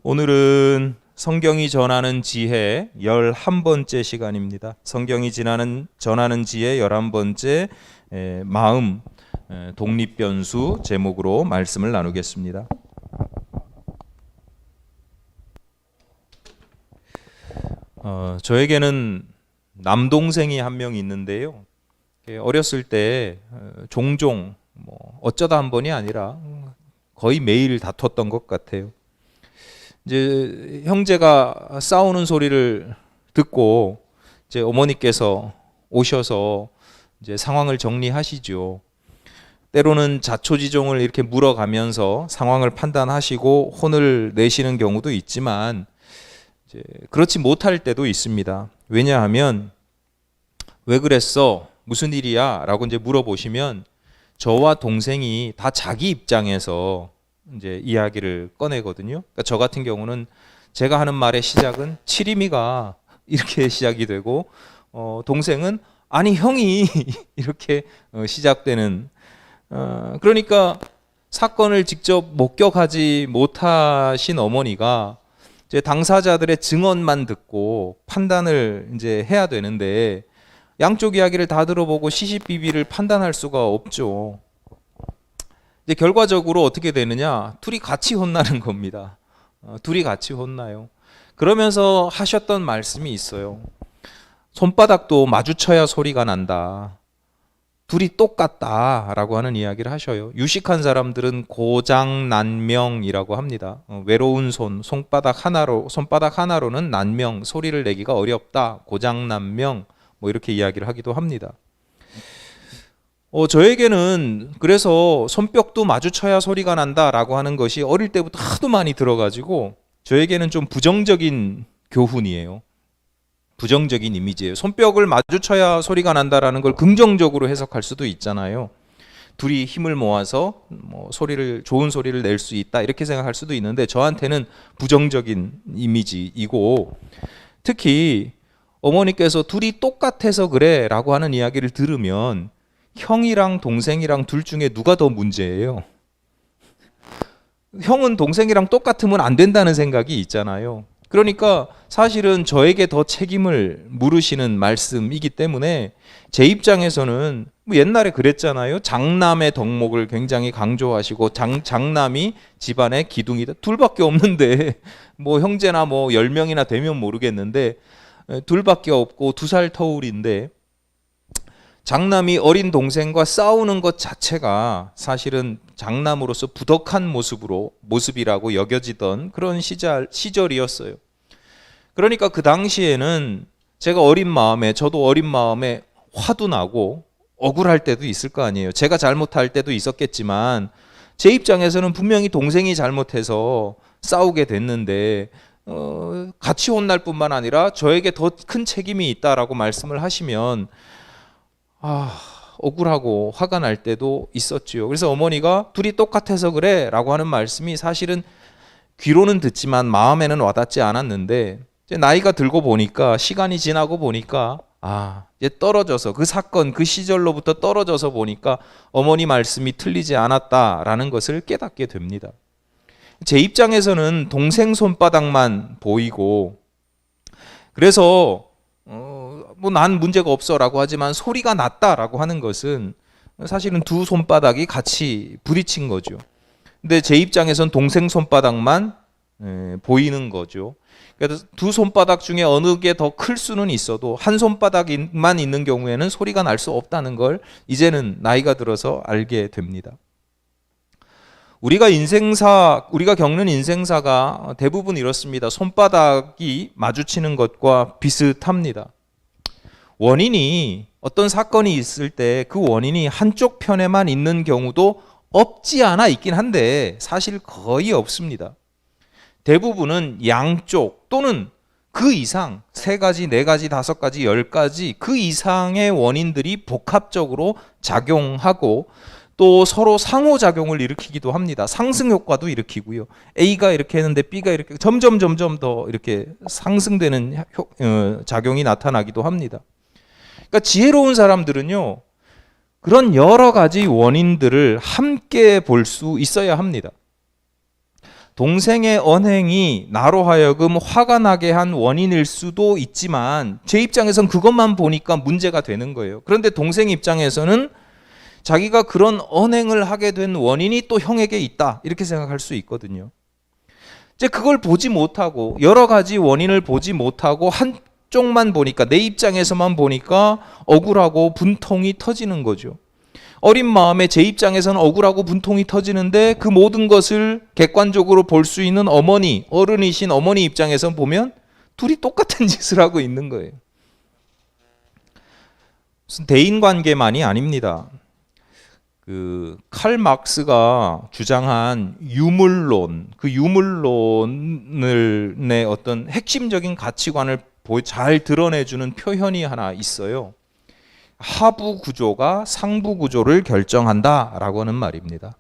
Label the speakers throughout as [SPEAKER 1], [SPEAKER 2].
[SPEAKER 1] 오늘은 성경이 전하는 지혜 11번째 시간입니다. 성경이 전하는 지혜 11번째 마음 독립변수 제목으로 말씀을 나누겠습니다. 저에게는 남동생이 한 명 있는데요. 어렸을 때 종종 어쩌다 한 번이 아니라 거의 매일 다퉜던 것 같아요. 이제 형제가 싸우는 소리를 듣고 이제 어머니께서 오셔서 이제 상황을 정리하시죠. 때로는 자초지종을 이렇게 물어가면서 상황을 판단하시고 혼을 내시는 경우도 있지만 이제 그렇지 못할 때도 있습니다. 왜냐하면 왜 그랬어? 무슨 일이야? 라고 이제 물어보시면 저와 동생이 다 자기 입장에서 이제 이야기를 꺼내거든요. 그러니까 저 같은 경우는 제가 하는 말의 시작은 칠임이가 이렇게 시작이 되고 동생은 아니 형이 이렇게 시작되는 그러니까 사건을 직접 목격하지 못하신 어머니가 이제 당사자들의 증언만 듣고 판단을 이제 해야 되는데 양쪽 이야기를 다 들어보고 시시비비를 판단할 수가 없죠. 이제 결과적으로 어떻게 되느냐? 둘이 같이 혼나는 겁니다. 둘이 같이 혼나요. 그러면서 하셨던 말씀이 있어요. 손바닥도 마주쳐야 소리가 난다. 둘이 똑같다라고 하는 이야기를 하셔요. 유식한 사람들은 고장난명이라고 합니다. 외로운 손바닥 하나로는 난명, 소리를 내기가 어렵다. 고장난명, 이렇게 이야기를 하기도 합니다. 저에게는 그래서 손뼉도 마주쳐야 소리가 난다라고 하는 것이 어릴 때부터 하도 많이 들어가지고 저에게는 좀 부정적인 교훈이에요. 부정적인 이미지예요. 손뼉을 마주쳐야 소리가 난다라는 걸 긍정적으로 해석할 수도 있잖아요. 둘이 힘을 모아서 좋은 소리를 낼 수 있다 이렇게 생각할 수도 있는데 저한테는 부정적인 이미지이고 특히 어머니께서 둘이 똑같아서 그래 라고 하는 이야기를 들으면 형이랑 동생이랑 둘 중에 누가 더 문제예요? 형은 동생이랑 똑같으면 안 된다는 생각이 있잖아요. 그러니까 사실은 저에게 더 책임을 물으시는 말씀이기 때문에 제 입장에서는 옛날에 그랬잖아요. 장남의 덕목을 굉장히 강조하시고 장남이 집안의 기둥이다. 둘밖에 없는데 형제나 10명이나 되면 모르겠는데 둘밖에 없고 2살 터울인데 장남이 어린 동생과 싸우는 것 자체가 사실은 장남으로서 부덕한 모습이라고 여겨지던 그런 시절이었어요. 그러니까 그 당시에는 제가 저도 어린 마음에 화도 나고 억울할 때도 있을 거 아니에요. 제가 잘못할 때도 있었겠지만 제 입장에서는 분명히 동생이 잘못해서 싸우게 됐는데 같이 혼날 뿐만 아니라 저에게 더 큰 책임이 있다라고 말씀을 하시면 억울하고 화가 날 때도 있었지요. 그래서 어머니가 둘이 똑같아서 그래 라고 하는 말씀이 사실은 귀로는 듣지만 마음에는 와닿지 않았는데 이제 나이가 들고 보니까 시간이 지나고 보니까 이제 떨어져서 그 사건 그 시절로부터 떨어져서 보니까 어머니 말씀이 틀리지 않았다라는 것을 깨닫게 됩니다. 제 입장에서는 동생 손바닥만 보이고 그래서 난 문제가 없어 라고 하지만 소리가 났다라고 하는 것은 사실은 두 손바닥이 같이 부딪힌 거죠. 근데 제 입장에선 동생 손바닥만 보이는 거죠. 그래서 두 손바닥 중에 어느 게 더 클 수는 있어도 한 손바닥만 있는 경우에는 소리가 날 수 없다는 걸 이제는 나이가 들어서 알게 됩니다. 우리가 겪는 인생사가 대부분 이렇습니다. 손바닥이 마주치는 것과 비슷합니다. 원인이 어떤 사건이 있을 때 그 원인이 한쪽 편에만 있는 경우도 없지 않아 있긴 한데 사실 거의 없습니다. 대부분은 양쪽 또는 그 이상 3가지, 4가지, 5가지, 10가지 그 이상의 원인들이 복합적으로 작용하고 또 서로 상호작용을 일으키기도 합니다. 상승효과도 일으키고요. A가 이렇게 했는데 B가 이렇게 점점 더 이렇게 상승되는 작용이 나타나기도 합니다. 그러니까 지혜로운 사람들은요, 그런 여러 가지 원인들을 함께 볼 수 있어야 합니다. 동생의 언행이 나로 하여금 화가 나게 한 원인일 수도 있지만 제 입장에선 그것만 보니까 문제가 되는 거예요. 그런데 동생 입장에서는 자기가 그런 언행을 하게 된 원인이 또 형에게 있다 이렇게 생각할 수 있거든요. 이제 그걸 보지 못하고 여러 가지 원인을 보지 못하고 한쪽만 보니까 내 입장에서만 보니까 억울하고 분통이 터지는 거죠. 어린 마음에 제 입장에서는 억울하고 분통이 터지는데 그 모든 것을 객관적으로 볼 수 있는 어머니, 어른이신 어머니 입장에서 보면 둘이 똑같은 짓을 하고 있는 거예요. 무슨 대인관계만이 아닙니다. 칼 막스가 주장한 유물론, 그 유물론의 어떤 핵심적인 가치관을 잘 드러내주는 표현이 하나 있어요. 하부 구조가 상부 구조를 결정한다라고 하는 말입니다.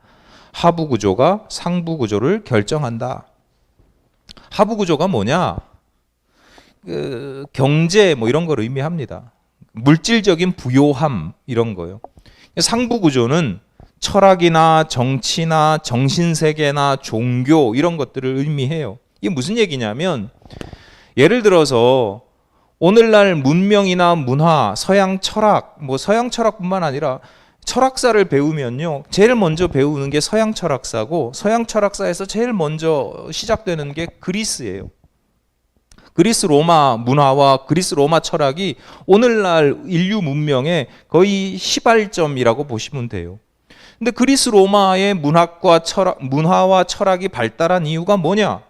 [SPEAKER 1] 하부 구조가 상부 구조를 결정한다. 하부 구조가 뭐냐? 경제 뭐 이런 걸 의미합니다. 물질적인 부요함 이런 거요. 상부 구조는 철학이나 정치나 정신세계나 종교 이런 것들을 의미해요. 이게 무슨 얘기냐면 예를 들어서 오늘날 문명이나 문화, 서양 철학, 뭐 서양 철학뿐만 아니라 철학사를 배우면요. 제일 먼저 배우는 게 서양 철학사고 서양 철학사에서 제일 먼저 시작되는 게 그리스예요. 그리스 로마 문화와 그리스 로마 철학이 오늘날 인류 문명의 거의 시발점이라고 보시면 돼요. 근데 그리스 로마의 문화와 철학이 발달한 이유가 뭐냐?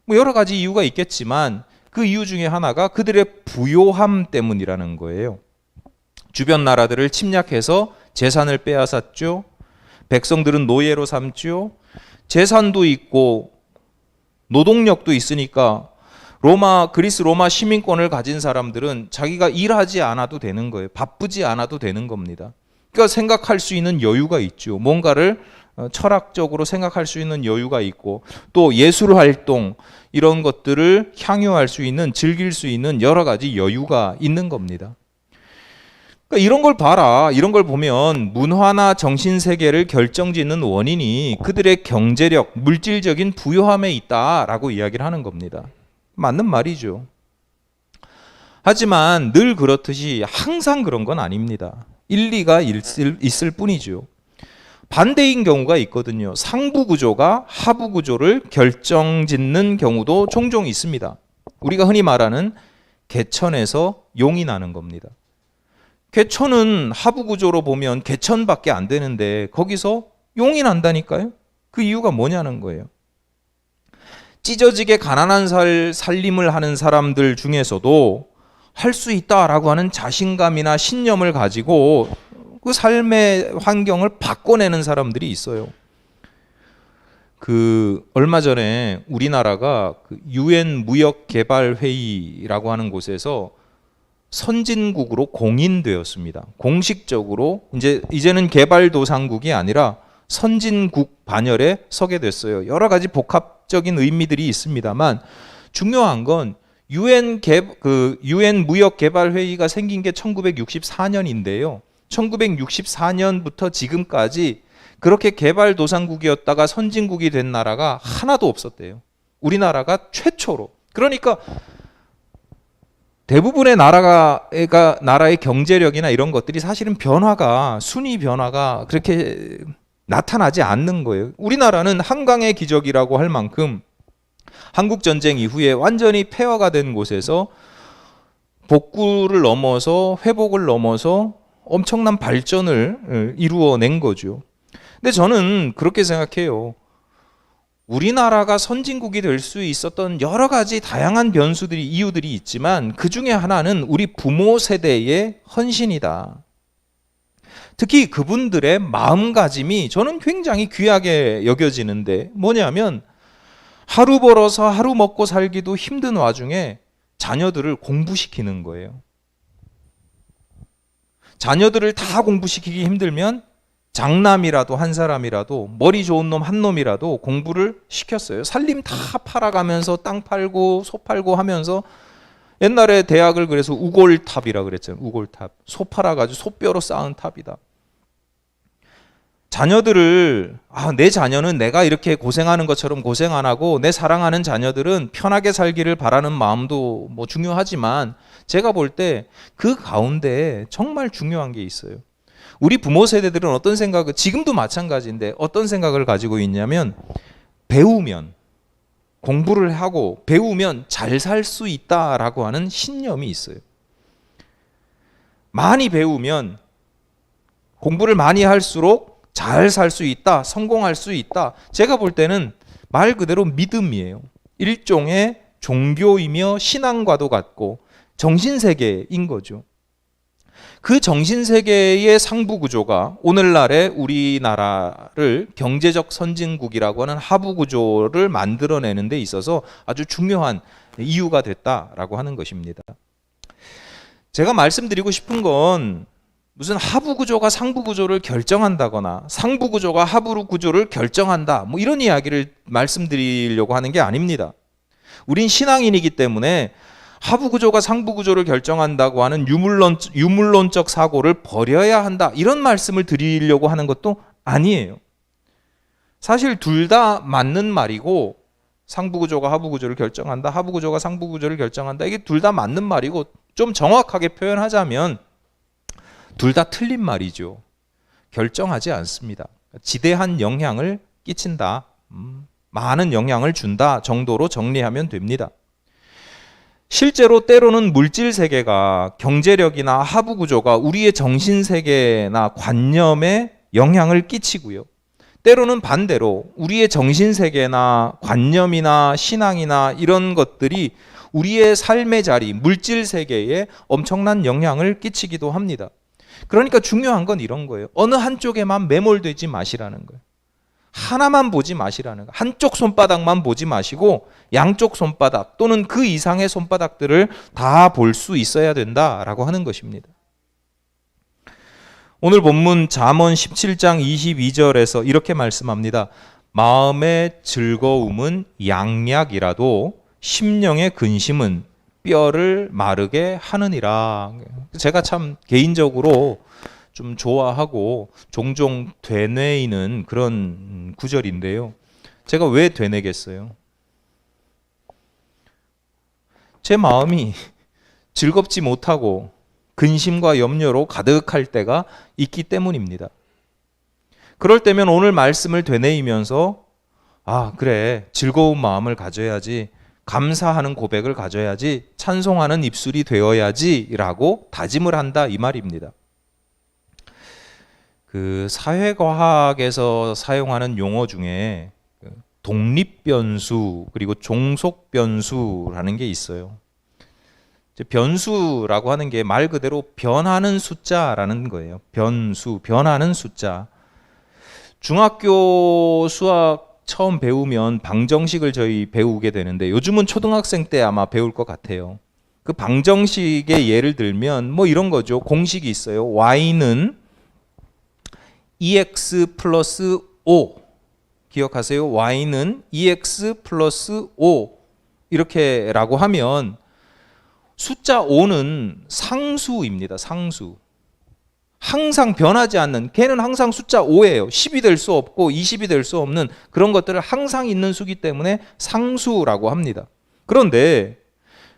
[SPEAKER 1] 뭐 여러 가지 이유가 있겠지만 그 이유 중에 하나가 그들의 부요함 때문이라는 거예요. 주변 나라들을 침략해서 재산을 빼앗았죠. 백성들은 노예로 삼죠. 재산도 있고 노동력도 있으니까 그리스 로마 시민권을 가진 사람들은 자기가 일하지 않아도 되는 거예요. 바쁘지 않아도 되는 겁니다. 그러니까 생각할 수 있는 여유가 있죠. 뭔가를 철학적으로 생각할 수 있는 여유가 있고 또 예술 활동 이런 것들을 향유할 수 있는 즐길 수 있는 여러 가지 여유가 있는 겁니다. 그러니까 이런 걸 봐라. 이런 걸 보면 문화나 정신세계를 결정짓는 원인이 그들의 경제력, 물질적인 부요함에 있다라고 이야기를 하는 겁니다. 맞는 말이죠. 하지만 늘 그렇듯이 항상 그런 건 아닙니다. 일리가 있을 뿐이죠. 반대인 경우가 있거든요. 상부 구조가 하부 구조를 결정짓는 경우도 종종 있습니다. 우리가 흔히 말하는 개천에서 용이 나는 겁니다. 개천은 하부 구조로 보면 개천밖에 안 되는데 거기서 용이 난다니까요. 그 이유가 뭐냐는 거예요. 찢어지게 가난한 살림을 하는 사람들 중에서도 할 수 있다라고 하는 자신감이나 신념을 가지고 그 삶의 환경을 바꿔내는 사람들이 있어요. 얼마 전에 우리나라가 UN 무역개발회의라고 하는 곳에서 선진국으로 공인되었습니다. 공식적으로 이제는 개발도상국이 아니라 선진국 반열에 서게 됐어요. 여러 가지 복합적인 의미들이 있습니다만 중요한 건 UN 무역개발회의가 생긴 게 1964년인데요. 1964년부터 지금까지 그렇게 개발도상국이었다가 선진국이 된 나라가 하나도 없었대요. 우리나라가 최초로. 그러니까 대부분의 나라의 경제력이나 이런 것들이 사실은 순위 변화가 그렇게 나타나지 않는 거예요. 우리나라는 한강의 기적이라고 할 만큼 한국전쟁 이후에 완전히 폐허가 된 곳에서 복구를 넘어서 회복을 넘어서 엄청난 발전을 이루어낸 거죠. 근데 저는 그렇게 생각해요. 우리나라가 선진국이 될 수 있었던 여러 가지 다양한 이유들이 있지만 그 중에 하나는 우리 부모 세대의 헌신이다. 특히 그분들의 마음가짐이 저는 굉장히 귀하게 여겨지는데 뭐냐면 하루 벌어서 하루 먹고 살기도 힘든 와중에 자녀들을 공부시키는 거예요. 자녀들을 다 공부시키기 힘들면 장남이라도 한 사람이라도 머리 좋은 놈 한 놈이라도 공부를 시켰어요. 살림 다 팔아가면서 땅 팔고 소 팔고 하면서 옛날에 대학을 그래서 우골탑이라 그랬잖아요. 우골탑. 소 팔아가지고 소뼈로 쌓은 탑이다. 자녀들을 내 자녀는 내가 이렇게 고생하는 것처럼 고생 안 하고 내 사랑하는 자녀들은 편하게 살기를 바라는 마음도 뭐 중요하지만 제가 볼 때 그 가운데 정말 중요한 게 있어요. 우리 부모 세대들은 어떤 생각을, 지금도 마찬가지인데 어떤 생각을 가지고 있냐면, 배우면, 공부를 하고 배우면 잘 살 수 있다라고 하는 신념이 있어요. 많이 배우면, 공부를 많이 할수록 잘 살 수 있다, 성공할 수 있다. 제가 볼 때는 말 그대로 믿음이에요. 일종의 종교이며 신앙과도 같고 정신세계인 거죠. 그 정신세계의 상부구조가 오늘날의 우리나라를 경제적 선진국이라고 하는 하부구조를 만들어내는 데 있어서 아주 중요한 이유가 됐다라고 하는 것입니다. 제가 말씀드리고 싶은 건 무슨 하부구조가 상부구조를 결정한다거나 상부구조가 하부구조를 결정한다, 뭐 이런 이야기를 말씀드리려고 하는 게 아닙니다. 우린 신앙인이기 때문에 하부구조가 상부구조를 결정한다고 하는 유물론적 사고를 버려야 한다, 이런 말씀을 드리려고 하는 것도 아니에요. 사실 둘 다 맞는 말이고, 상부구조가 하부구조를 결정한다, 하부구조가 상부구조를 결정한다, 이게 둘 다 맞는 말이고, 좀 정확하게 표현하자면 둘 다 틀린 말이죠. 결정하지 않습니다. 지대한 영향을 끼친다, 많은 영향을 준다 정도로 정리하면 됩니다. 실제로 때로는 물질 세계가, 경제력이나 하부 구조가 우리의 정신 세계나 관념에 영향을 끼치고요. 때로는 반대로 우리의 정신 세계나 관념이나 신앙이나 이런 것들이 우리의 삶의 자리, 물질 세계에 엄청난 영향을 끼치기도 합니다. 그러니까 중요한 건 이런 거예요. 어느 한쪽에만 매몰되지 마시라는 거예요. 하나만 보지 마시라는 거예요. 한쪽 손바닥만 보지 마시고 양쪽 손바닥 또는 그 이상의 손바닥들을 다 볼 수 있어야 된다라고 하는 것입니다. 오늘 본문 잠언 17장 22절에서 이렇게 말씀합니다. 마음의 즐거움은 양약이라도 심령의 근심은 뼈를 마르게 하느니라. 제가 참 개인적으로 좀 좋아하고 종종 되뇌이는 그런 구절인데요. 제가 왜 되뇌겠어요? 제 마음이 즐겁지 못하고 근심과 염려로 가득할 때가 있기 때문입니다. 그럴 때면 오늘 말씀을 되뇌이면서 그래, 즐거운 마음을 가져야지, 감사하는 고백을 가져야지, 찬송하는 입술이 되어야지 라고 다짐을 한다, 이 말입니다. 그 사회과학에서 사용하는 용어 중에 독립변수 그리고 종속변수라는 게 있어요. 변수라고 하는 게 말 그대로 변하는 숫자라는 거예요. 변수, 변하는 숫자. 중학교 수학 처음 배우면 방정식을 저희 배우게 되는데 요즘은 초등학생 때 아마 배울 것 같아요. 그 방정식의 예를 들면 뭐 이런 거죠. 공식이 있어요. y는 2x 플러스 5. 기억하세요? y는 2x 플러스 5 이렇게라고 하면 숫자 5는 상수입니다. 상수. 항상 변하지 않는, 걔는 항상 숫자 5예요. 10이 될 수 없고 20이 될 수 없는 그런 것들을 항상 있는 수기 때문에 상수라고 합니다. 그런데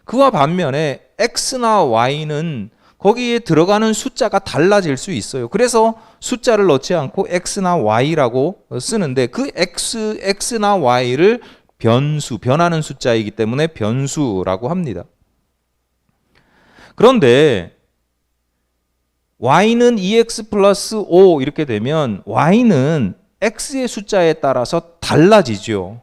[SPEAKER 1] 그와 반면에 x나 y는 거기에 들어가는 숫자가 달라질 수 있어요. 그래서 숫자를 넣지 않고 x나 y라고 쓰는데 그 x나 y를 변수, 변하는 숫자이기 때문에 변수라고 합니다. 그런데 y는 2x 플러스 5 이렇게 되면 y는 x의 숫자에 따라서 달라지죠.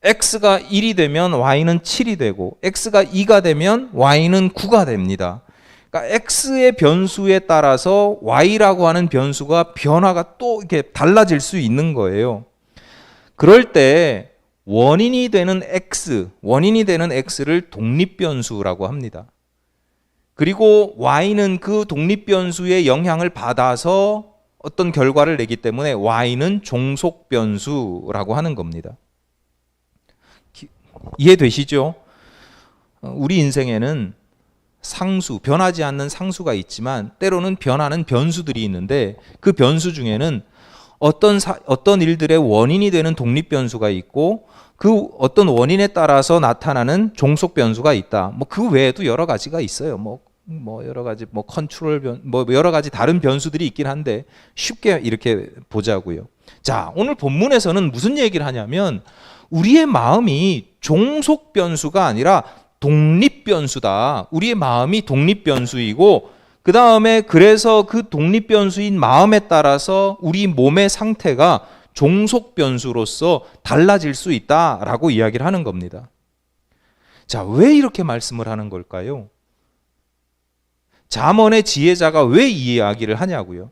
[SPEAKER 1] x가 1이 되면 y는 7이 되고 x가 2가 되면 y는 9가 됩니다. 그러니까 x의 변수에 따라서 y라고 하는 변수가 변화가 또 이렇게 달라질 수 있는 거예요. 그럴 때 원인이 되는 x를 독립변수라고 합니다. 그리고 y는 그 독립변수의 영향을 받아서 어떤 결과를 내기 때문에 y는 종속변수라고 하는 겁니다. 이해되시죠? 우리 인생에는 상수, 변하지 않는 상수가 있지만 때로는 변하는 변수들이 있는데 그 변수 중에는 어떤 일들의 원인이 되는 독립 변수가 있고 그 어떤 원인에 따라서 나타나는 종속 변수가 있다. 뭐 그 외에도 여러 가지가 있어요. 뭐 여러 가지 뭐 컨트롤 뭐 여러 가지 다른 변수들이 있긴 한데 쉽게 이렇게 보자고요. 자, 오늘 본문에서는 무슨 얘기를 하냐면 우리의 마음이 종속 변수가 아니라 독립 변수다. 우리의 마음이 독립 변수이고 그 다음에 그래서 그 독립 변수인 마음에 따라서 우리 몸의 상태가 종속 변수로서 달라질 수 있다라고 이야기를 하는 겁니다. 자, 왜 이렇게 말씀을 하는 걸까요? 잠언의 지혜자가 왜 이 이야기를 하냐고요?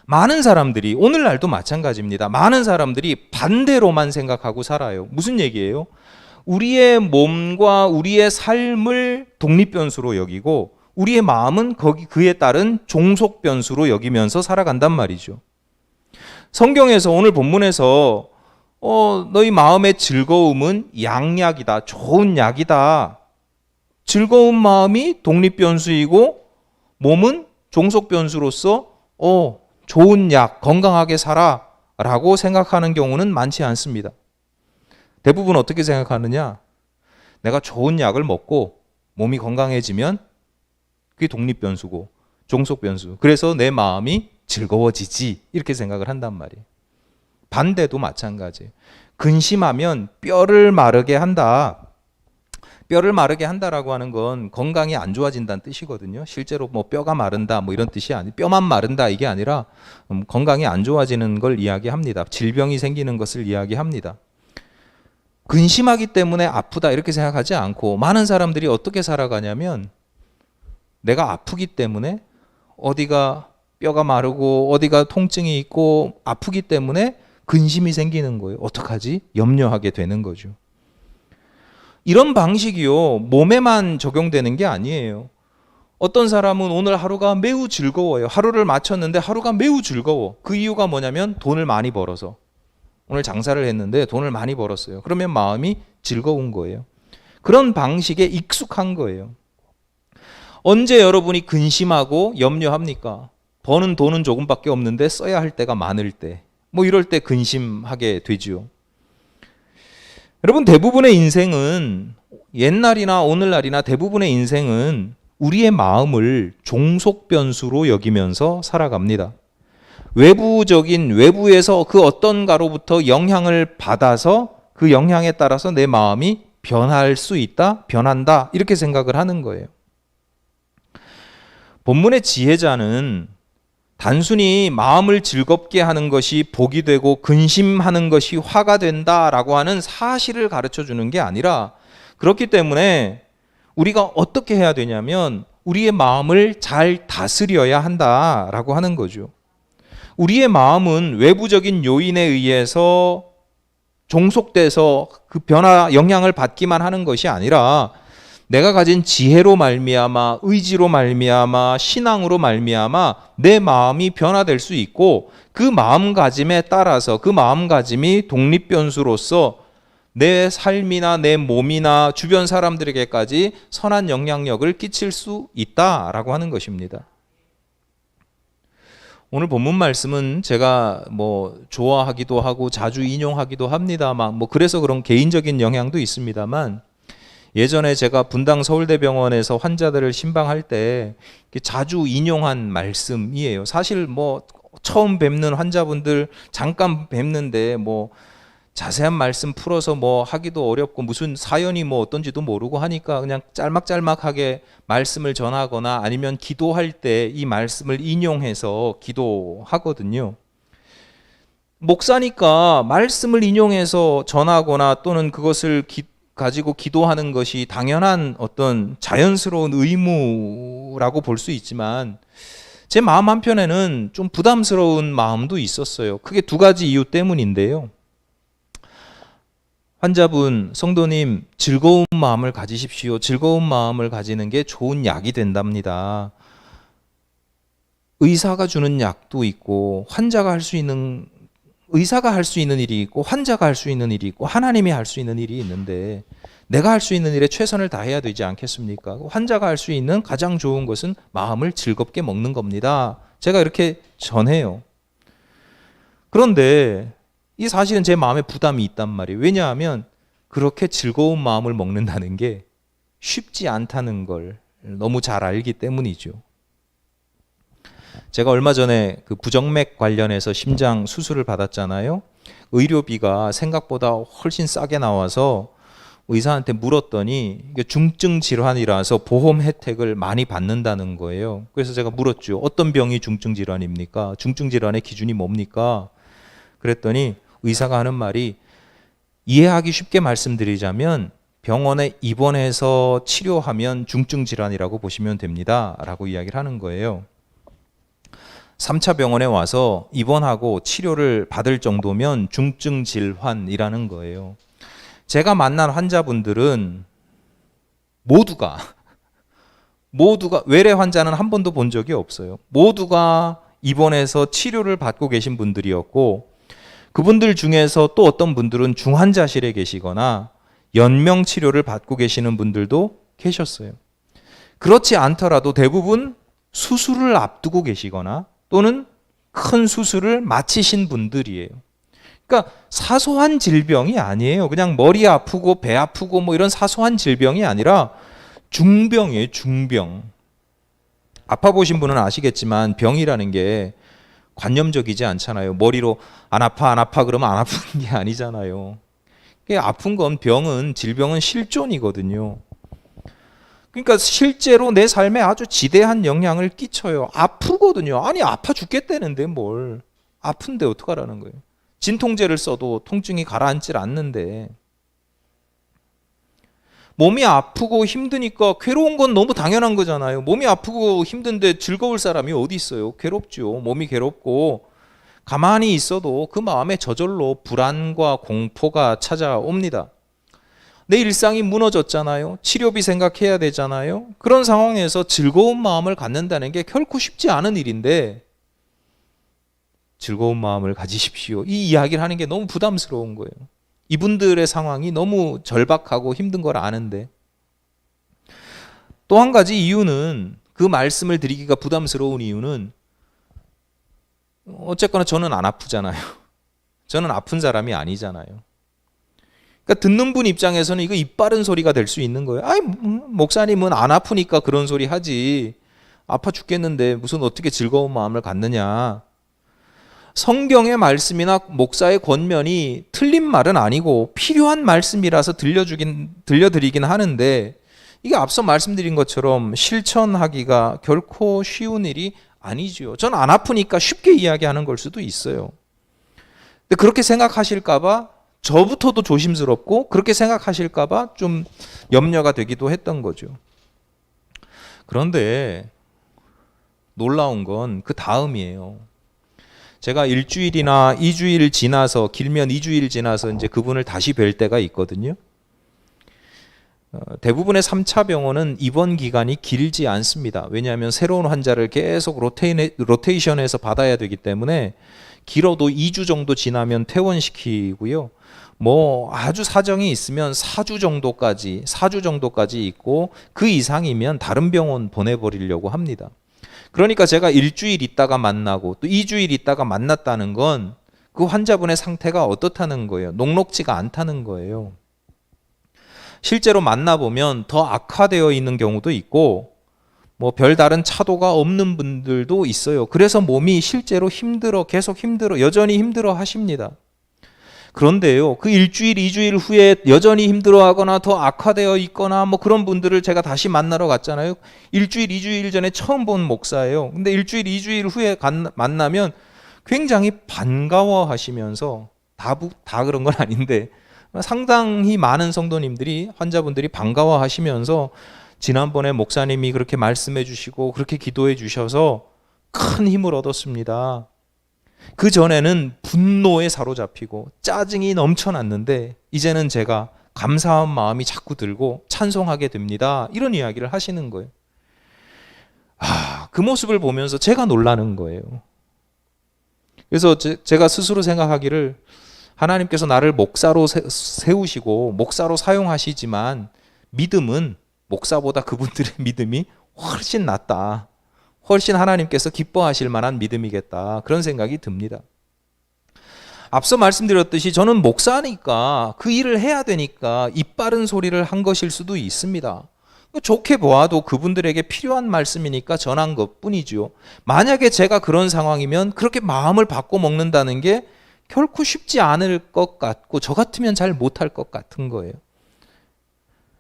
[SPEAKER 1] 많은 사람들이 오늘날도 마찬가지입니다. 많은 사람들이 반대로만 생각하고 살아요. 무슨 얘기예요? 우리의 몸과 우리의 삶을 독립 변수로 여기고 우리의 마음은 그에 따른 종속 변수로 여기면서 살아간단 말이죠. 성경에서 오늘 본문에서 너희 마음의 즐거움은 양약이다. 좋은 약이다. 즐거운 마음이 독립 변수이고 몸은 종속 변수로서 좋은 약, 건강하게 살아 라고 생각하는 경우는 많지 않습니다. 대부분 어떻게 생각하느냐? 내가 좋은 약을 먹고 몸이 건강해지면 그게 독립 변수고 종속 변수. 그래서 내 마음이 즐거워지지 이렇게 생각을 한단 말이에요. 반대도 마찬가지예요. 근심하면 뼈를 마르게 한다. 뼈를 마르게 한다라고 하는 건 건강이 안 좋아진다는 뜻이거든요. 실제로 뭐 뼈가 마른다 뭐 이런 뜻이 아니, 뼈만 마른다 이게 아니라 건강이 안 좋아지는 걸 이야기합니다. 질병이 생기는 것을 이야기합니다. 근심하기 때문에 아프다 이렇게 생각하지 않고 많은 사람들이 어떻게 살아가냐면 내가 아프기 때문에 어디가 뼈가 마르고 어디가 통증이 있고 아프기 때문에 근심이 생기는 거예요. 어떡하지? 염려하게 되는 거죠. 이런 방식이요, 몸에만 적용되는 게 아니에요. 어떤 사람은 오늘 하루가 매우 즐거워요. 하루를 마쳤는데 하루가 매우 즐거워. 그 이유가 뭐냐면 돈을 많이 벌어서. 오늘 장사를 했는데 돈을 많이 벌었어요. 그러면 마음이 즐거운 거예요. 그런 방식에 익숙한 거예요. 언제 여러분이 근심하고 염려합니까? 버는 돈은 조금밖에 없는데 써야 할 때가 많을 때. 뭐 이럴 때 근심하게 되죠. 여러분, 대부분의 인생은 옛날이나 오늘날이나 대부분의 인생은 우리의 마음을 종속 변수로 여기면서 살아갑니다. 외부에서 그 어떤가로부터 영향을 받아서 그 영향에 따라서 내 마음이 변할 수 있다, 변한다 이렇게 생각을 하는 거예요. 본문의 지혜자는 단순히 마음을 즐겁게 하는 것이 복이 되고 근심하는 것이 화가 된다라고 하는 사실을 가르쳐 주는 게 아니라 그렇기 때문에 우리가 어떻게 해야 되냐면 우리의 마음을 잘 다스려야 한다라고 하는 거죠. 우리의 마음은 외부적인 요인에 의해서 종속돼서 그 영향을 받기만 하는 것이 아니라 내가 가진 지혜로 말미암아, 의지로 말미암아, 신앙으로 말미암아 내 마음이 변화될 수 있고 그 마음가짐에 따라서 그 마음가짐이 독립변수로서 내 삶이나 내 몸이나 주변 사람들에게까지 선한 영향력을 끼칠 수 있다라고 하는 것입니다. 오늘 본문 말씀은 제가 뭐 좋아하기도 하고 자주 인용하기도 합니다만 그래서 그런 개인적인 영향도 있습니다만 예전에 제가 분당 서울대병원에서 환자들을 신방할 때 자주 인용한 말씀이에요. 사실 처음 뵙는 환자분들 잠깐 뵙는데 자세한 말씀 풀어서 하기도 어렵고 무슨 사연이 어떤지도 모르고 하니까 그냥 짤막짤막하게 말씀을 전하거나 아니면 기도할 때 이 말씀을 인용해서 기도하거든요. 목사니까 말씀을 인용해서 전하거나 또는 그것을 가지고 기도하는 것이 당연한 어떤 자연스러운 의무라고 볼 수 있지만 제 마음 한편에는 좀 부담스러운 마음도 있었어요. 크게 두 가지 이유 때문인데요. 환자분, 성도님, 즐거운 마음을 가지십시오. 즐거운 마음을 가지는 게 좋은 약이 된답니다. 의사가 주는 약도 있고 의사가 할 수 있는 일이 있고 환자가 할 수 있는 일이 있고 하나님이 할 수 있는 일이 있는데 내가 할 수 있는 일에 최선을 다해야 되지 않겠습니까? 환자가 할 수 있는 가장 좋은 것은 마음을 즐겁게 먹는 겁니다. 제가 이렇게 전해요. 그런데 이 사실은 제 마음에 부담이 있단 말이에요. 왜냐하면 그렇게 즐거운 마음을 먹는다는 게 쉽지 않다는 걸 너무 잘 알기 때문이죠. 제가 얼마 전에 그 부정맥 관련해서 심장 수술을 받았잖아요. 의료비가 생각보다 훨씬 싸게 나와서 의사한테 물었더니 이게 중증 질환이라서 보험 혜택을 많이 받는다는 거예요. 그래서 제가 물었죠. 어떤 병이 중증 질환입니까? 중증 질환의 기준이 뭡니까? 그랬더니 의사가 하는 말이, 이해하기 쉽게 말씀드리자면 병원에 입원해서 치료하면 중증 질환이라고 보시면 됩니다 라고 이야기를 하는 거예요. 3차 병원에 와서 입원하고 치료를 받을 정도면 중증 질환이라는 거예요. 제가 만난 환자분들은 모두가 외래 환자는 한 번도 본 적이 없어요. 모두가 입원해서 치료를 받고 계신 분들이었고, 그분들 중에서 또 어떤 분들은 중환자실에 계시거나 연명 치료를 받고 계시는 분들도 계셨어요. 그렇지 않더라도 대부분 수술을 앞두고 계시거나 또는 큰 수술을 마치신 분들이에요. 그러니까 사소한 질병이 아니에요. 그냥 머리 아프고 배 아프고 뭐 이런 사소한 질병이 아니라 중병이에요. 중병. 아파보신 분은 아시겠지만 병이라는 게 관념적이지 않잖아요. 머리로 안 아파 그러면 안 아픈 게 아니잖아요. 아픈 건 질병은 실존이거든요. 그러니까 실제로 내 삶에 아주 지대한 영향을 끼쳐요. 아프거든요. 아니 아파 죽겠다는데 뭘. 아픈데 어떡하라는 거예요. 진통제를 써도 통증이 가라앉질 않는데. 몸이 아프고 힘드니까 괴로운 건 너무 당연한 거잖아요. 몸이 아프고 힘든데 즐거울 사람이 어디 있어요? 괴롭죠. 몸이 괴롭고 가만히 있어도 그 마음에 저절로 불안과 공포가 찾아옵니다. 내 일상이 무너졌잖아요. 치료비 생각해야 되잖아요. 그런 상황에서 즐거운 마음을 갖는다는 게 결코 쉽지 않은 일인데 즐거운 마음을 가지십시오. 이 이야기를 하는 게 너무 부담스러운 거예요. 이분들의 상황이 너무 절박하고 힘든 걸 아는데. 또 한 가지 이유는, 그 말씀을 드리기가 부담스러운 이유는, 어쨌거나 저는 안 아프잖아요. 저는 아픈 사람이 아니잖아요. 그러니까 듣는 분 입장에서는 이거 입 바른 소리가 될 수 있는 거예요. 아이, 목사님은 안 아프니까 그런 소리 하지. 아파 죽겠는데 무슨 어떻게 즐거운 마음을 갖느냐. 성경의 말씀이나 목사의 권면이 틀린 말은 아니고 필요한 말씀이라서 들려드리긴 하는데, 이게 앞서 말씀드린 것처럼 실천하기가 결코 쉬운 일이 아니죠. 전 안 아프니까 쉽게 이야기하는 걸 수도 있어요. 근데 그렇게 생각하실까봐 저부터도 조심스럽고, 그렇게 생각하실까봐 좀 염려가 되기도 했던 거죠. 그런데 놀라운 건 그 다음이에요. 제가 일주일이나 2주일 지나서, 길면 2주일 지나서 이제 그분을 다시 뵐 때가 있거든요. 대부분의 3차 병원은 입원 기간이 길지 않습니다. 왜냐하면 새로운 환자를 계속 로테이션해서 받아야 되기 때문에 길어도 2주 정도 지나면 퇴원시키고요. 뭐 아주 사정이 있으면 4주 정도까지 있고, 그 이상이면 다른 병원 보내버리려고 합니다. 그러니까 제가 일주일 있다가 만나고 또 2주일 있다가 만났다는 건 그 환자분의 상태가 어떻다는 거예요. 녹록지가 않다는 거예요. 실제로 만나보면 더 악화되어 있는 경우도 있고, 뭐 별다른 차도가 없는 분들도 있어요. 그래서 몸이 실제로 계속 여전히 힘들어 하십니다. 그런데요, 그 일주일, 2주일 후에 여전히 힘들어하거나 더 악화되어 있거나 뭐 그런 분들을 제가 다시 만나러 갔잖아요. 일주일, 2주일 전에 처음 본 목사예요. 근데 일주일, 2주일 후에 만나면 굉장히 반가워하시면서, 다 그런 건 아닌데 상당히 많은 성도님들이, 환자분들이 반가워하시면서 지난번에 목사님이 그렇게 말씀해 주시고 그렇게 기도해 주셔서 큰 힘을 얻었습니다. 그 전에는 분노에 사로잡히고 짜증이 넘쳐났는데 이제는 제가 감사한 마음이 자꾸 들고 찬송하게 됩니다. 이런 이야기를 하시는 거예요. 그 모습을 보면서 제가 놀라는 거예요. 그래서 제가 스스로 생각하기를, 하나님께서 나를 목사로 세우시고 목사로 사용하시지만 믿음은 목사보다 그분들의 믿음이 훨씬 낫다. 훨씬 하나님께서 기뻐하실 만한 믿음이겠다. 그런 생각이 듭니다. 앞서 말씀드렸듯이 저는 목사니까 그 일을 해야 되니까 입 바른 소리를 한 것일 수도 있습니다. 좋게 보아도 그분들에게 필요한 말씀이니까 전한 것뿐이지요. 만약에 제가 그런 상황이면 그렇게 마음을 바꿔 먹는다는 게 결코 쉽지 않을 것 같고 저 같으면 잘 못할 것 같은 거예요.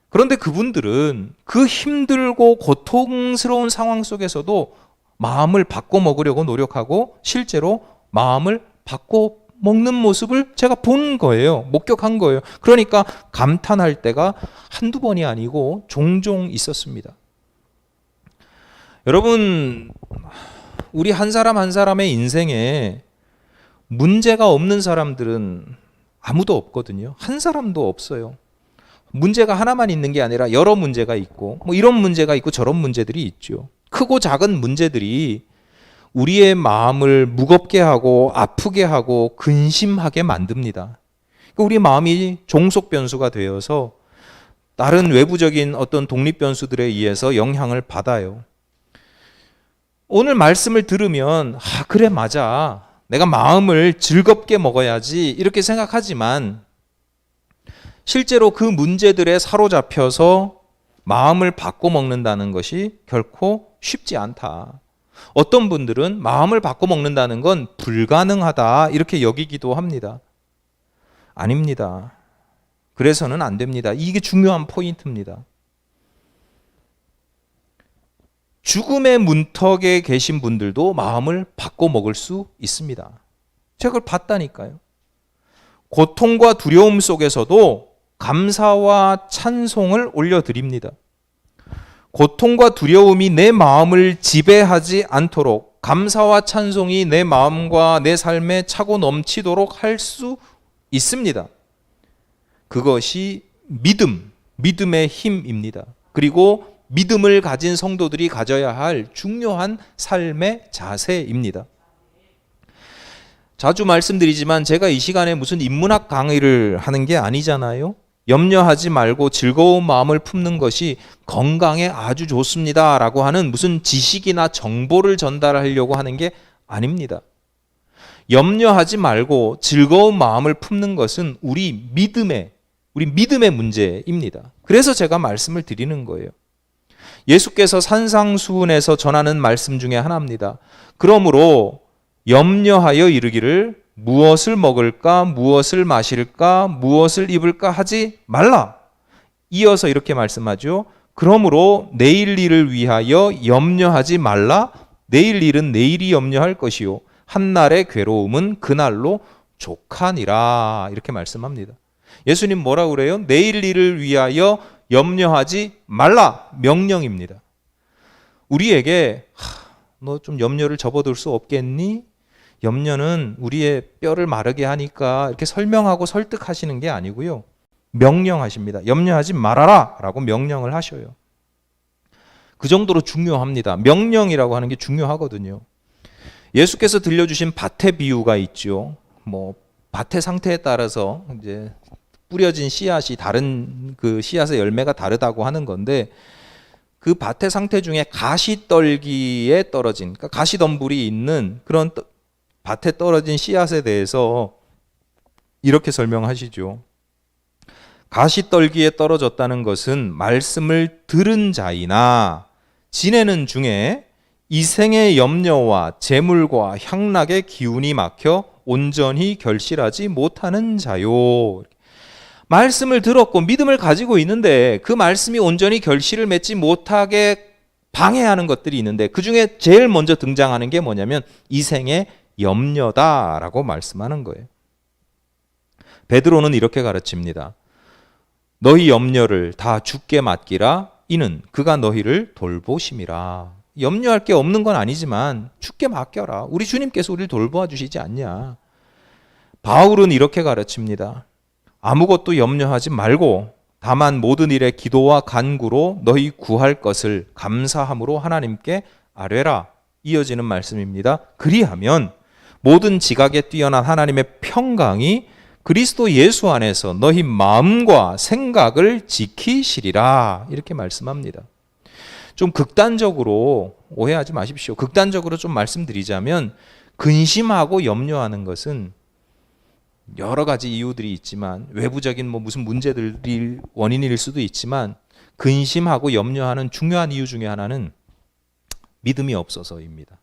[SPEAKER 1] 그런데 그분들은 그 힘들고 고통스러운 상황 속에서도 마음을 바꿔 먹으려고 노력하고 실제로 마음을 바꿔 먹는 모습을 제가 본 거예요. 목격한 거예요. 그러니까 감탄할 때가 한두 번이 아니고 종종 있었습니다. 여러분, 우리 한 사람 한 사람의 인생에 문제가 없는 사람들은 아무도 없거든요. 한 사람도 없어요. 문제가 하나만 있는 게 아니라 여러 문제가 있고 뭐 이런 문제가 있고 저런 문제들이 있죠. 크고 작은 문제들이 우리의 마음을 무겁게 하고 아프게 하고 근심하게 만듭니다. 우리 마음이 종속 변수가 되어서 다른 외부적인 어떤 독립 변수들에 의해서 영향을 받아요. 오늘 말씀을 들으면 그래 맞아. 내가 마음을 즐겁게 먹어야지 이렇게 생각하지만 실제로 그 문제들에 사로잡혀서 마음을 바꿔 먹는다는 것이 결코 쉽지 않다. 어떤 분들은 마음을 바꿔 먹는다는 건 불가능하다 이렇게 여기기도 합니다. 아닙니다. 그래서는 안 됩니다. 이게 중요한 포인트입니다. 죽음의 문턱에 계신 분들도 마음을 바꿔 먹을 수 있습니다. 제가 그걸 봤다니까요. 고통과 두려움 속에서도 감사와 찬송을 올려드립니다. 고통과 두려움이 내 마음을 지배하지 않도록 감사와 찬송이 내 마음과 내 삶에 차고 넘치도록 할 수 있습니다. 그것이 믿음의 힘입니다. 그리고 믿음을 가진 성도들이 가져야 할 중요한 삶의 자세입니다. 자주 말씀드리지만 제가 이 시간에 무슨 인문학 강의를 하는 게 아니잖아요. 염려하지 말고 즐거운 마음을 품는 것이 건강에 아주 좋습니다 라고 하는 무슨 지식이나 정보를 전달하려고 하는 게 아닙니다. 염려하지 말고 즐거운 마음을 품는 것은 우리 믿음의 문제입니다. 그래서 제가 말씀을 드리는 거예요. 예수께서 산상수훈에서 전하는 말씀 중에 하나입니다. 그러므로 염려하여 이르기를 무엇을 먹을까, 무엇을 마실까, 무엇을 입을까 하지 말라. 이어서 이렇게 말씀하죠. 그러므로 내일 일을 위하여 염려하지 말라. 내일 일은 내일이 염려할 것이요 한날의 괴로움은 그날로 족하니라. 이렇게 말씀합니다. 예수님 뭐라고 그래요? 내일 일을 위하여 염려하지 말라. 명령입니다. 우리에게 너 좀 염려를 접어둘 수 없겠니? 염려는 우리의 뼈를 마르게 하니까 이렇게 설명하고 설득하시는 게 아니고요. 명령하십니다. 염려하지 말아라 라고 명령을 하셔요. 그 정도로 중요합니다. 명령이라고 하는 게 중요하거든요. 예수께서 들려주신 밭의 비유가 있죠. 밭의 상태에 따라서 이제 뿌려진 씨앗이 다른 그 씨앗의 열매가 다르다고 하는 건데 그 밭의 상태 중에 가시떨기에 떨어진, 그러니까 가시덤불이 있는 그런 밭에 떨어진 씨앗에 대해서 이렇게 설명하시죠. 가시떨기에 떨어졌다는 것은 말씀을 들은 자이나 지내는 중에 이생의 염려와 재물과 향락의 기운이 막혀 온전히 결실하지 못하는 자요. 말씀을 들었고 믿음을 가지고 있는데 그 말씀이 온전히 결실을 맺지 못하게 방해하는 것들이 있는데 그 중에 제일 먼저 등장하는 게 뭐냐면 이생의 염려다라고 말씀하는 거예요. 베드로는 이렇게 가르칩니다. 너희 염려를 다 주께 맡기라. 이는 그가 너희를 돌보심이라. 염려할 게 없는 건 아니지만 주께 맡겨라. 우리 주님께서 우리를 돌보아 주시지 않냐. 바울은 이렇게 가르칩니다. 아무것도 염려하지 말고 다만 모든 일에 기도와 간구로 너희 구할 것을 감사함으로 하나님께 아뢰라. 이어지는 말씀입니다. 그리하면 모든 지각에 뛰어난 하나님의 평강이 그리스도 예수 안에서 너희 마음과 생각을 지키시리라. 이렇게 말씀합니다. 좀 극단적으로 오해하지 마십시오. 극단적으로 좀 말씀드리자면 근심하고 염려하는 것은 여러 가지 이유들이 있지만 외부적인 뭐 무슨 문제들이 원인일 수도 있지만 근심하고 염려하는 중요한 이유 중에 하나는 믿음이 없어서입니다.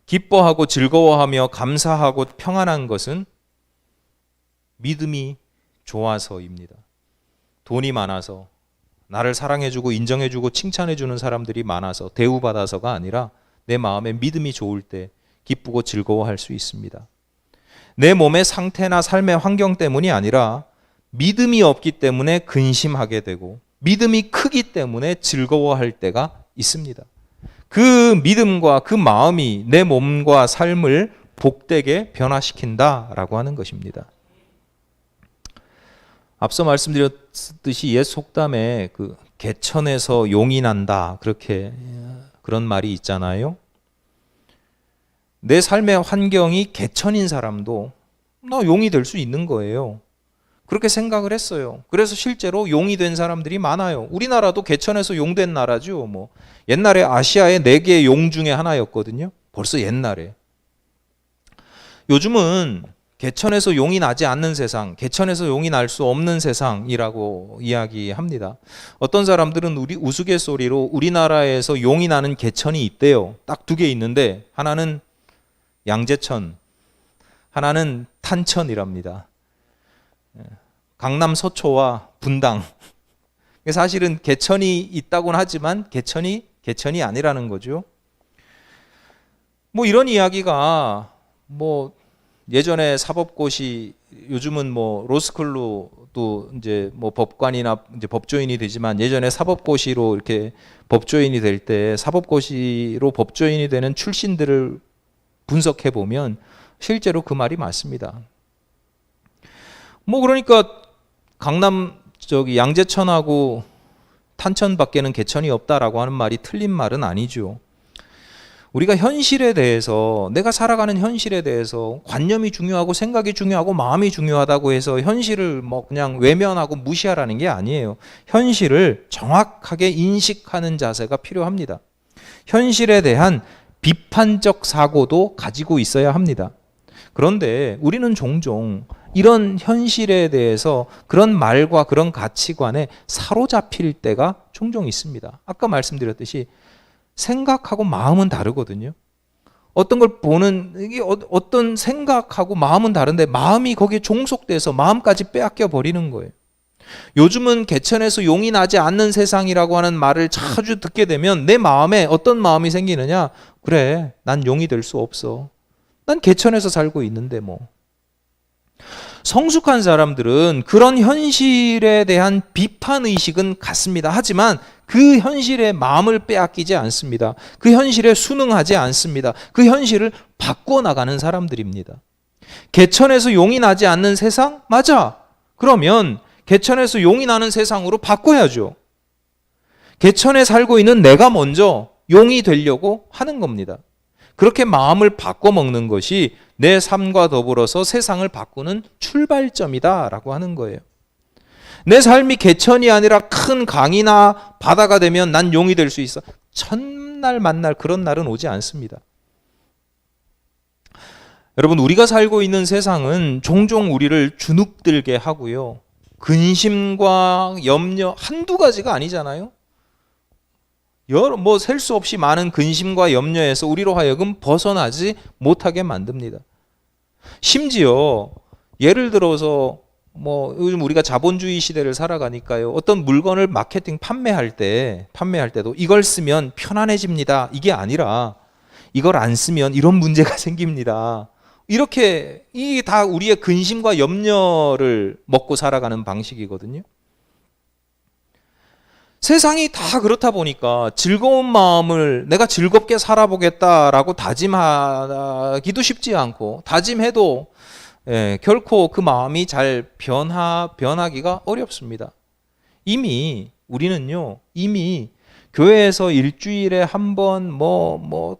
[SPEAKER 1] 기뻐하고 즐거워하며 감사하고 평안한 것은 믿음이 좋아서입니다. 돈이 많아서, 나를 사랑해주고 인정해주고 칭찬해주는 사람들이 많아서 대우받아서가 아니라 내 마음에 믿음이 좋을 때 기쁘고 즐거워할 수 있습니다. 내 몸의 상태나 삶의 환경 때문이 아니라 믿음이 없기 때문에 근심하게 되고 믿음이 크기 때문에 즐거워할 때가 있습니다. 그 믿음과 그 마음이 내 몸과 삶을 복되게 변화시킨다라고 하는 것입니다. 앞서 말씀드렸듯이 옛 속담에 그 개천에서 용이 난다, 그렇게 그런 말이 있잖아요. 내 삶의 환경이 개천인 사람도 나 용이 될 수 있는 거예요. 그렇게 생각을 했어요. 그래서 실제로 용이 된 사람들이 많아요. 우리나라도 개천에서 용 된 나라죠. 뭐 옛날에 아시아의 4개의 용 중에 하나였거든요. 벌써 옛날에. 요즘은 개천에서 용이 나지 않는 세상, 개천에서 용이 날 수 없는 세상이라고 이야기합니다. 어떤 사람들은 우리 우스갯소리로 우리나라에서 용이 나는 개천이 있대요. 딱 2개 있는데 하나는 양재천, 하나는 탄천이랍니다. 강남 서초와 분당. 사실은 개천이 있다고는 하지만 개천이 아니라는 거죠. 뭐 이런 이야기가 뭐 예전에 사법고시, 요즘은 뭐 로스쿨로도 이제 뭐 법관이나 이제 법조인이 되지만 예전에 사법고시로 이렇게 법조인이 될 때 사법고시로 법조인이 되는 출신들을 분석해 보면 실제로 그 말이 맞습니다. 뭐 그러니까 강남 양재천하고 탄천밖에는 개천이 없다라고 하는 말이 틀린 말은 아니죠. 우리가 현실에 대해서, 내가 살아가는 현실에 대해서 관념이 중요하고 생각이 중요하고 마음이 중요하다고 해서 현실을 뭐 그냥 외면하고 무시하라는 게 아니에요. 현실을 정확하게 인식하는 자세가 필요합니다. 현실에 대한 비판적 사고도 가지고 있어야 합니다. 그런데 우리는 종종 이런 현실에 대해서 그런 말과 그런 가치관에 사로잡힐 때가 종종 있습니다. 아까 말씀드렸듯이 생각하고 마음은 다르거든요. 어떤 걸 보는, 이게 어떤 생각하고 마음은 다른데 마음이 거기에 종속돼서 마음까지 빼앗겨 버리는 거예요. 요즘은 개천에서 용이 나지 않는 세상이라고 하는 말을 자주 듣게 되면 내 마음에 어떤 마음이 생기느냐? 그래, 난 용이 될 수 없어. 난 개천에서 살고 있는데 뭐. 성숙한 사람들은 그런 현실에 대한 비판의식은 갖습니다. 하지만 그 현실의 마음을 빼앗기지 않습니다. 그 현실에 순응하지 않습니다. 그 현실을 바꿔나가는 사람들입니다. 개천에서 용이 나지 않는 세상? 맞아. 그러면 개천에서 용이 나는 세상으로 바꿔야죠. 개천에 살고 있는 내가 먼저 용이 되려고 하는 겁니다. 그렇게 마음을 바꿔먹는 것이 내 삶과 더불어서 세상을 바꾸는 출발점이다라고 하는 거예요. 내 삶이 개천이 아니라 큰 강이나 바다가 되면 난 용이 될 수 있어. 첫날 만날 그런 날은 오지 않습니다. 여러분, 우리가 살고 있는 세상은 종종 우리를 주눅들게 하고요. 근심과 염려 한두 가지가 아니잖아요. 셀 수 없이 많은 근심과 염려에서 우리로 하여금 벗어나지 못하게 만듭니다. 심지어 예를 들어서 뭐 요즘 우리가 자본주의 시대를 살아가니까요. 어떤 물건을 마케팅 판매할 때도 이걸 쓰면 편안해집니다. 이게 아니라 이걸 안 쓰면 이런 문제가 생깁니다. 이렇게 이게 다 우리의 근심과 염려를 먹고 살아가는 방식이거든요. 세상이 다 그렇다 보니까 즐거운 마음을 내가 즐겁게 살아보겠다라고 다짐하기도 쉽지 않고 다짐해도 결코 그 마음이 잘 변하기가 어렵습니다. 우리는요 이미 교회에서 일주일에 한 번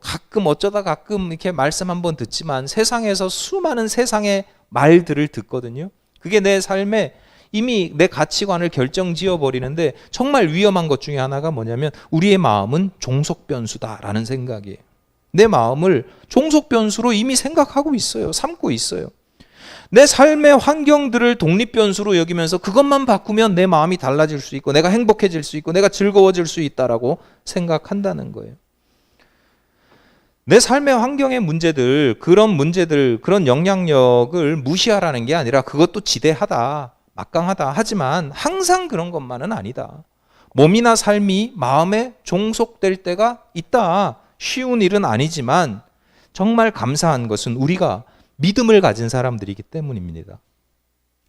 [SPEAKER 1] 가끔 어쩌다 가끔 이렇게 말씀 한 번 듣지만 세상에서 수많은 세상의 말들을 듣거든요. 그게 내 삶에 이미 내 가치관을 결정지어 버리는데 정말 위험한 것 중에 하나가 뭐냐면 우리의 마음은 종속변수다라는 생각이에요. 내 마음을 종속변수로 이미 생각하고 있어요. 삼고 있어요. 내 삶의 환경들을 독립변수로 여기면서 그것만 바꾸면 내 마음이 달라질 수 있고 내가 행복해질 수 있고 내가 즐거워질 수 있다라고 생각한다는 거예요. 내 삶의 환경의 문제들, 그런 영향력을 무시하라는 게 아니라 그것도 지대하다, 막강하다. 하지만 항상 그런 것만은 아니다. 몸이나 삶이 마음에 종속될 때가 있다. 쉬운 일은 아니지만 정말 감사한 것은 우리가 믿음을 가진 사람들이기 때문입니다.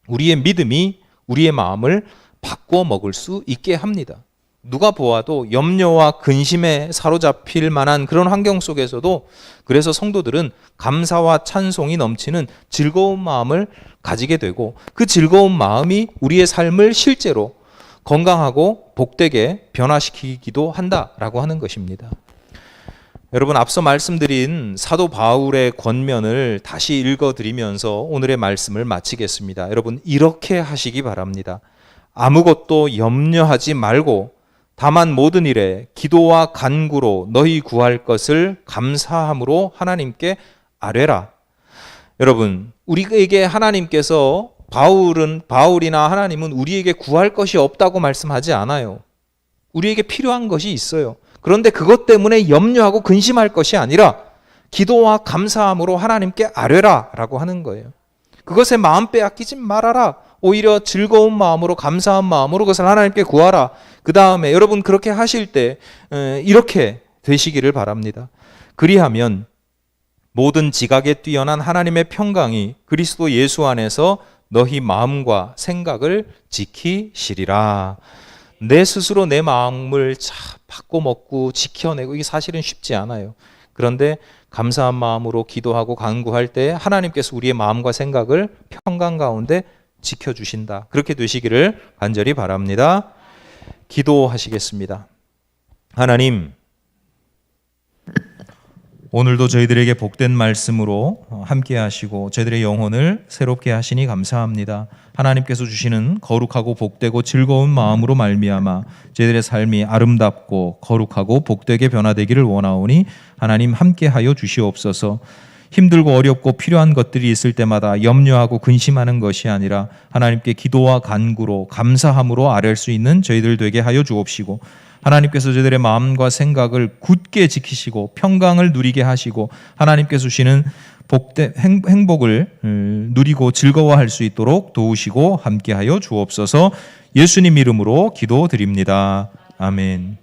[SPEAKER 1] 우리의 믿음이 우리의 마음을 바꿔 먹을 수 있게 합니다. 누가 보아도 염려와 근심에 사로잡힐 만한 그런 환경 속에서도 그래서 성도들은 감사와 찬송이 넘치는 즐거운 마음을 가지게 되고 그 즐거운 마음이 우리의 삶을 실제로 건강하고 복되게 변화시키기도 한다라고 하는 것입니다. 여러분, 앞서 말씀드린 사도 바울의 권면을 다시 읽어드리면서 오늘의 말씀을 마치겠습니다. 여러분, 이렇게 하시기 바랍니다. 아무것도 염려하지 말고 다만 모든 일에 기도와 간구로 너희 구할 것을 감사함으로 하나님께 아뢰라. 여러분, 우리에게 하나님께서 바울이나 하나님은 우리에게 구할 것이 없다고 말씀하지 않아요. 우리에게 필요한 것이 있어요. 그런데 그것 때문에 염려하고 근심할 것이 아니라 기도와 감사함으로 하나님께 아뢰라 라고 하는 거예요. 그것에 마음 빼앗기지 말아라. 오히려 즐거운 마음으로 감사한 마음으로 그것을 하나님께 구하라. 그 다음에 여러분 그렇게 하실 때 이렇게 되시기를 바랍니다. 그리하면 모든 지각에 뛰어난 하나님의 평강이 그리스도 예수 안에서 너희 마음과 생각을 지키시리라. 내 스스로 내 마음을 바꿔먹고 지켜내고 이게 사실은 쉽지 않아요. 그런데 감사한 마음으로 기도하고 간구할 때 하나님께서 우리의 마음과 생각을 평강 가운데 지켜주신다. 그렇게 되시기를 간절히 바랍니다. 기도하시겠습니다. 하나님, 오늘도 저희들에게 복된 말씀으로 함께 하시고 저희들의 영혼을 새롭게 하시니 감사합니다. 하나님께서 주시는 거룩하고 복되고 즐거운 마음으로 말미암아 저희들의 삶이 아름답고 거룩하고 복되게 변화되기를 원하오니 하나님 함께하여 주시옵소서. 힘들고 어렵고 필요한 것들이 있을 때마다 염려하고 근심하는 것이 아니라 하나님께 기도와 간구로 감사함으로 아뢰 수 있는 저희들 되게 하여 주옵시고, 하나님께서 저희들의 마음과 생각을 굳게 지키시고 평강을 누리게 하시고 하나님께서 주시는 행복을 누리고 즐거워할 수 있도록 도우시고 함께하여 주옵소서. 예수님 이름으로 기도드립니다. 아멘.